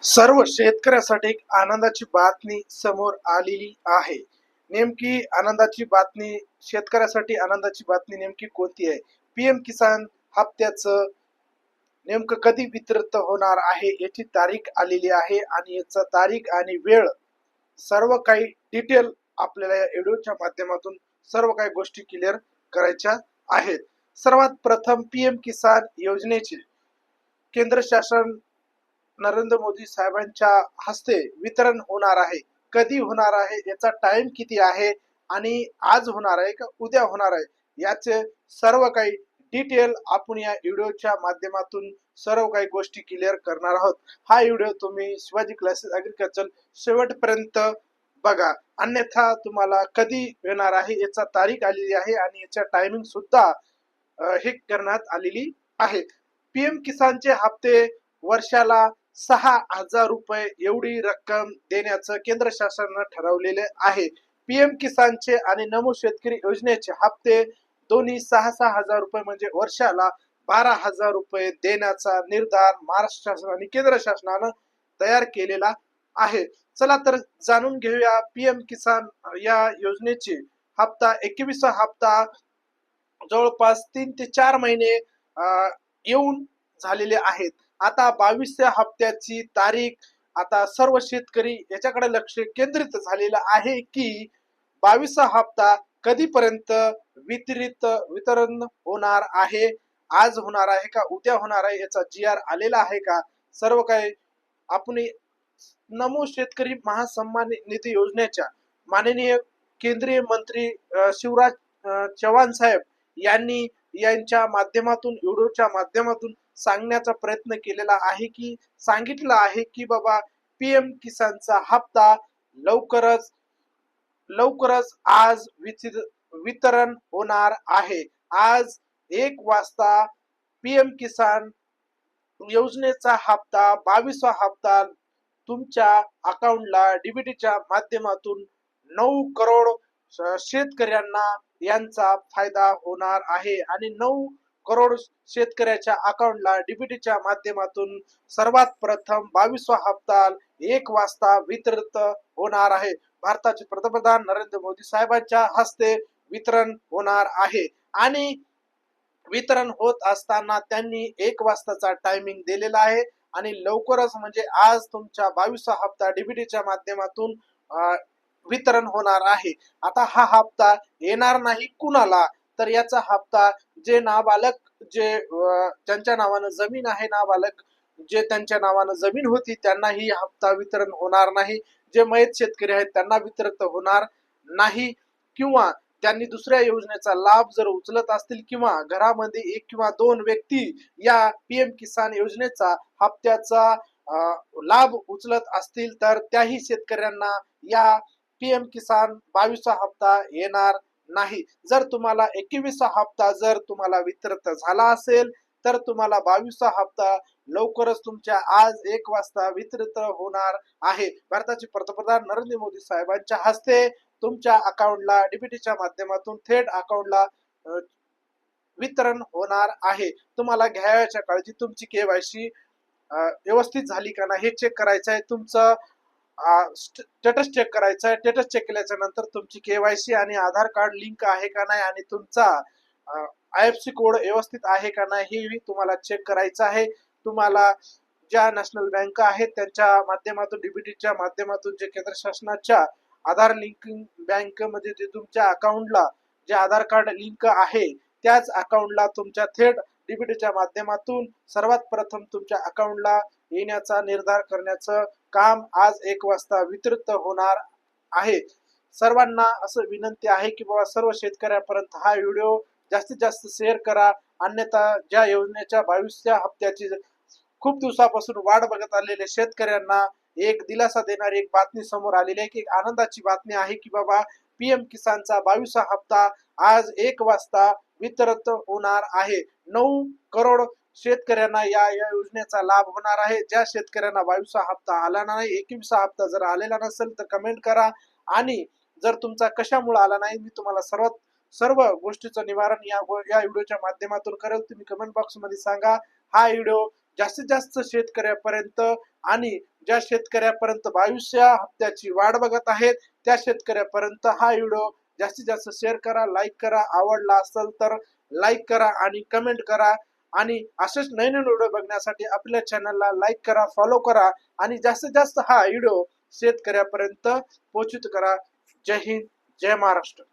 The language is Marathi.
सर्व शेतकऱ्यासाठी एक आनंदाची बातमी समोर आलेली आहे. नेमकी आनंदाची बातमी शेतकऱ्यासाठी आनंदाची बातमी नेमकी कोणती आहे? पीएम किसान हप्त्याचं नेमकं कधी वितरित होणार आहे याची तारीख आलेली आहे आणि याचा तारीख आणि वेळ सर्व काही डिटेल आपल्याला या व्हिडिओच्या माध्यमातून सर्व काही गोष्टी क्लिअर करायच्या आहेत. सर्वात प्रथम पीएम किसान योजनेचे केंद्र शासन नरेंद्र मोदी साहेबांच्या हस्ते वितरण होणार आहे. कधी होणार आहे, याचा टाइम किती आहे आणि आज होणार आहे का उद्या होणार आहे, याचे सर्व काही डिटेल आपण या व्हिडिओच्या माध्यमातून सर्व काही गोष्टी क्लिअर करणार आहोत. हा व्हिडिओ तुम्ही शिवाजी क्लासेस ॲग्रिकल्चर शेवटपर्यंत बघा, अन्यथा तुम्हाला कधी येणार आहे याचा तारीख आलेली आहे आणि याच्या टायमिंग सुद्धा हे करण्यात आलेली आहे. पीएम किसानचे हप्ते वर्षाला 6,000 रुपये एवढी रक्कम देण्याचं केंद्र शासनानं ठरवलेले आहे. पीएम किसानचे आणि नमो शेतकरी योजनेचे हप्ते दोन्ही 6,000 रुपये म्हणजे वर्षाला 12,000 रुपये देण्याचा निर्धार महाराष्ट्र शासन आणि केंद्र शासनानं तयार केलेला आहे. चला तर जाणून घेऊया पीएम किसान या योजनेचे हप्ता 21 हप्ता जवळपास 3 ते 4 महिने येऊन झालेले आहेत. आता 22व्या हप्त्याची तारीख, आता सर्व शेतकरी याच्याकडे लक्ष केंद्रित झालेलं आहे की 22वा हप्ता कधीपर्यंत वितरण होणार आहे, आज होणार आहे का उद्या होणार आहे, याचा GR आलेला आहे का, सर्व काही आपण नमो शेतकरी महासन्मान निधी योजनेच्या माननीय केंद्रीय मंत्री शिवराज चव्हाण साहेब यांनी यांच्या माध्यमातून व्हिडिओच्या माध्यमातून सांगण्याचा प्रयत्न केलेला आहे की सांगितलं आहे की बाबा पीएम किसानचा हप्ता लवकरच आज वितरण होणार आहे. आज 1 वाजता पीएम किसान योजनेचा हप्ता 22वा हप्ता तुमच्या अकाउंटला डीबीटीच्या माध्यमातून 9 करोड शेतकऱ्यांना यांचा फायदा होणार आहे आणि 9 करोड शेतकऱ्याच्या अकाउंटला डीबीटीच्या माध्यमातून सर्वात प्रथम 22वा हप्ता 1 वाजता वितरित होणार आहे. भारताचे पंतप्रधान नरेंद्र मोदी साहेबांच्या हस्ते वितरण होणार आहे आणि वितरण होत असताना त्यांनी 1 वाजताचा टायमिंग दिलेला आहे आणि लवकरच म्हणजे आज तुमच्या 22वा हप्ता डीबीटीच्या माध्यमातून वितरण होणार आहे. आता हा हप्ता येणार नाही कुणाला, तर याचा हप्ता जे नाबालक ज्यांच्या नावानं जमीन आहे, नाबालक जे त्यांच्या नावानं जमीन होती त्यांना ही हप्ता वितरण होणार नाही. जे मयत शेतकरी आहेत त्यांना वितरित होणार नाही किंवा त्यांनी दुसऱ्या योजनेचा लाभ जर उचलत असतील किंवा घरामध्ये 1 किंवा 2 व्यक्ती या पीएम किसान योजनेचा हप्त्याचा लाभ उचलत असतील तर त्याही शेतकऱ्यांना या पीएम किसान 22वा हप्ता येणार नाही. जर तुम्हाला 21वा हप्ता जर तुम्हाला वितरित झाला असेल तर तुम्हाला 22वा हप्ता लवकरच तुमच्या आज 1 वाजता वितरित होणार आहे. भारताचे पंतप्रधान नरेंद्र मोदी साहेबांच्या हस्ते तुमच्या अकाउंटला डीबीटीच्या माध्यमातून थेट अकाउंटला वितरण होणार आहे. तुम्हाला घ्यायच्या काळजी तुमची केवायसी व्यवस्थित झाली का नाही हे चेक करायचं आहे. तुमचं स्टेटस चेक करायचं आहे. स्टेटस चेक केल्याच्या नंतर तुमची केवायसी आणि आधार कार्ड लिंक आहे का नाही आणि तुमचा IFSC कोड व्यवस्थित आहे का नाही हे तुम्हाला चेक करायचं आहे. तुम्हाला ज्या नॅशनल बँक आहेत त्यांच्या माध्यमातून डीबीटीच्या माध्यमातून जे केंद्र शासनाच्या आधार लिंकिंग बँकेमध्ये जे तुमच्या अकाउंटला जे आधार कार्ड लिंक आहे त्याच अकाउंटला तुमच्या थेट डीबीटीच्या माध्यमातून सर्वात प्रथम तुमच्या अकाउंटला येण्याचा निर्धार करण्याचं काम आज 1 वाजता वितरित होणार आहे. सर्वांना असं विनंती आहे की बाबा सर्व शेतकऱ्यांपर्यंत हा व्हिडिओ जास्तीत जास्त शेअर करा, अन्यथा ज्या योजनेच्या 22व्या हप्त्याची खूप दिवसापासून वाट बघत आलेल्या शेतकऱ्यांना एक दिलासा देणारी एक बातमी समोर आलेली आहे की आनंदाची बातमी आहे की बाबा पीएम किसानचा 22वा हप्ता आज 1 वाजता वितरित होणार आहे. 9 करोड शेतकऱ्यांना या योजनेचा लाभ होणार आहे. ज्या शेतकऱ्यांना 22वा हप्ता आला नाही, 21वा हप्ता जर आलेला नसेल तर कमेंट करा आणि जर तुमचा कशामुळे आला नाही मी तुम्हाला सर्व गोष्टीचं निवारण या व्हिडिओच्या माध्यमातून करेल. तुम्ही कमेंट बॉक्स मध्ये सांगा. हा व्हिडिओ जास्तीत जास्त शेतकऱ्यापर्यंत आणि ज्या शेतकऱ्यापर्यंत 22व्या हप्त्याची वाट बघत आहेत त्या शेतकऱ्यापर्यंत हा व्हिडिओ जास्तीत जास्त शेअर करा, लाईक करा, आवडला असेल तर लाईक करा आणि कमेंट करा. आणि असेच नवीन व्हिडिओ बघण्यासाठी आपल्या चॅनलला लाईक करा, फॉलो करा आणि जास्तीत जास्त हा व्हिडिओ शेतकऱ्यापर्यंत पोहोचित करा. जय हिंद, जय महाराष्ट्र.